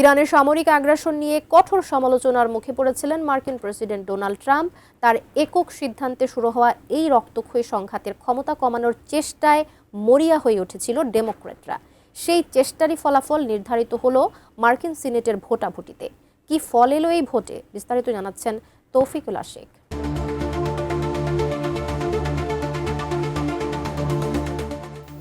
ইরানের সামরিক আগ্রাসন নিয়ে কঠোর সমালোচনার মুখে পড়েছিলেন মার্কিন প্রেসিডেন্ট ডোনাল্ড ট্রাম্প। তার একক সিদ্ধান্তে শুরু হওয়া এই রক্তক্ষয়ী সংঘাতের ক্ষমতা কমানোর চেষ্টায় মরিয়া হয়ে উঠেছিল ডেমোক্র্যাটরা। সেই চেষ্টারই ফলাফল নির্ধারিত হলো মার্কিন সিনেটের ভোটাভুটিতে। কি ফল এলো এই ভোটে, বিস্তারিত জানাচ্ছেন তৌফিকুল আশিক।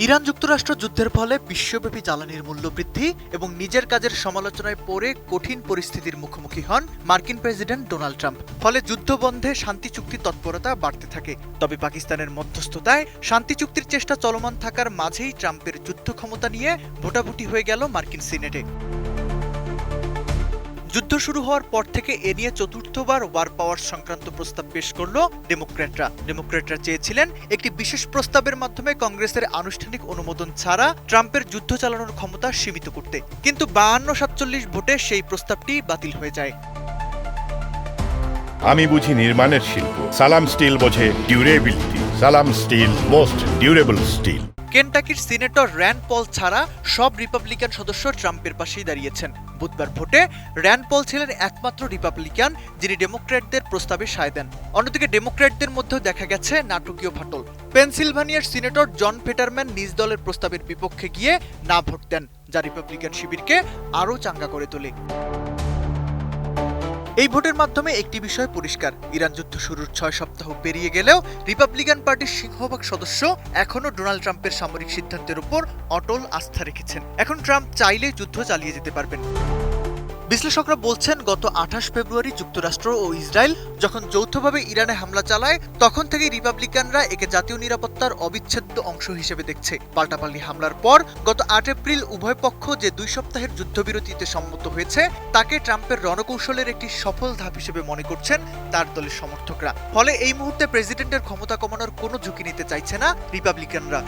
ইরান যুক্তরাষ্ট্র যুদ্ধের ফলে বিশ্বব্যাপী জ্বালানির মূল্য বৃদ্ধি এবং নিজের কাজের সমালোচনায় পড়ে কঠিন পরিস্থিতির মুখোমুখি হন মার্কিন প্রেসিডেন্ট ডোনাল্ড ট্রাম্প। ফলে যুদ্ধ বন্ধে শান্তি চুক্তি তৎপরতা বাড়তে থাকে। তবে পাকিস্তানের মধ্যস্থতায় শান্তি চুক্তির চেষ্টা চলমান থাকার মাঝেই ট্রাম্পের যুদ্ধ ক্ষমতা নিয়ে ভোটাভুটি হয়ে গেল মার্কিন সিনেটে। যুদ্ধ শুরু হওয়ার পর থেকে এ নিয়ে চতুর্থবার ওয়ার পাওয়ার সংক্রান্ত প্রস্তাব পেশ করল ডেমোক্র্যাটরা চেয়েছিলেন একটি বিশেষ প্রস্তাবের মাধ্যমে কংগ্রেসের আনুষ্ঠানিক অনুমোদন ছাড়া ট্রাম্পের যুদ্ধ চালানোর ক্ষমতা সীমিত করতে, কিন্তু 52-47 ভোটে সেই প্রস্তাবটি বাতিল হয়ে যায়। আমি বুঝি নির্মাণের শিল্প, সালাম স্টিল বোঝে durability. Salam steel, most durable steel. কেনটাকির সিনেটর র্যান্ড পল ছাড়া সব রিপাবলিকান সদস্য ট্রাম্পের পাশেই দাঁড়িয়েছেন। বুধবার ভোটে র্যান্ড পল ছিলেন একমাত্র রিপাবলিকান যিনি ডেমোক্র্যাটদের প্রস্তাবে সায় দেন। অন্যদিকে ডেমোক্র্যাটদের মধ্যেও দেখা গেছে নাটকীয় ফাটল। পেনসিলভানিয়ার সিনেটর জন ফেটারম্যান নিজ দলের প্রস্তাবের বিপক্ষে গিয়ে না ভোট দেন, যা রিপাবলিকান শিবিরকে আরও চাঙ্গা করে তোলে। এই ভোটের মাধ্যমে একটি বিষয় পরিষ্কার, ইরান যুদ্ধ শুরুর 6 সপ্তাহ পেরিয়ে গেলেও রিপাবলিকান পার্টির সিংহভাগ সদস্য এখনও ডোনাল্ড ট্রাম্পের সামরিক সিদ্ধান্তের উপর অটল আস্থা রেখেছেন। এখন ট্রাম্প চাইলেই যুদ্ধ চালিয়ে যেতে পারবেন। বিশ্লেষকরা বলছেন, গত 28 ফেব্রুয়ারি যুক্তরাষ্ট্র ও ইসরায়েল যখন যৌথভাবে ইরানে হামলা চালায়, তখন থেকেই রিপাবলিকানরা একে জাতীয় নিরাপত্তার অবিচ্ছেদ্য অংশ হিসেবে দেখছে। পাল্টাপাল্টি হামলার পর গত 8 এপ্রিল উভয় পক্ষ যে 2 সপ্তাহের যুদ্ধবিরতিতে সম্মত হয়েছে, তাকে ট্রাম্পের রণকৌশলের একটি সফল ধাপ হিসেবে মনে করছেন তার দলের সমর্থকরা। ফলে এই মুহূর্তে প্রেসিডেন্টের ক্ষমতা কমানোর কোনো ঝুঁকি নিতে চাইছে না রিপাবলিকানরা।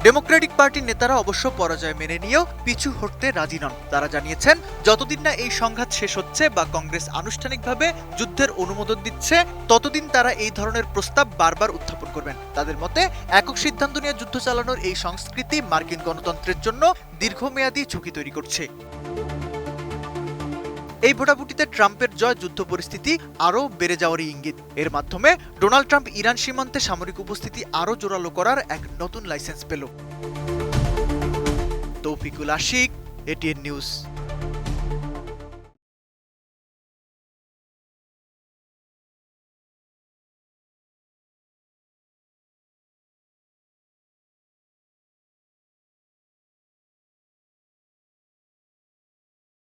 ডেমোক্রেটিক পার্টির নেতারা অবশ্য পরাজয় মেনে নিয়েও পিছু হটতে রাজি নন। তারা জানিয়েছেন, যতদিন না এই সংঘাত শেষ হচ্ছে বা কংগ্রেস আনুষ্ঠানিকভাবে যুদ্ধের অনুমোদন দিচ্ছে, ততদিন তারা এই ধরনের প্রস্তাব বারবার উত্থাপন করবেন। তাদের মতে, একক সিদ্ধান্ত নিয়ে যুদ্ধ চালানোর এই সংস্কৃতি মার্কিন গণতন্ত্রের জন্য দীর্ঘমেয়াদী ঝুঁকি তৈরি করছে। এই ভোটাভুটিতে ট্রাম্পের জয় যুদ্ধ পরিস্থিতি আরও বেড়ে যাওয়ারই ইঙ্গিত। এর মাধ্যমে ডোনাল্ড ট্রাম্প ইরান সীমান্তে সামরিক উপস্থিতি আরও জোরালো করার এক নতুন লাইসেন্স পেল। Taufiqul Ashik, ATN news.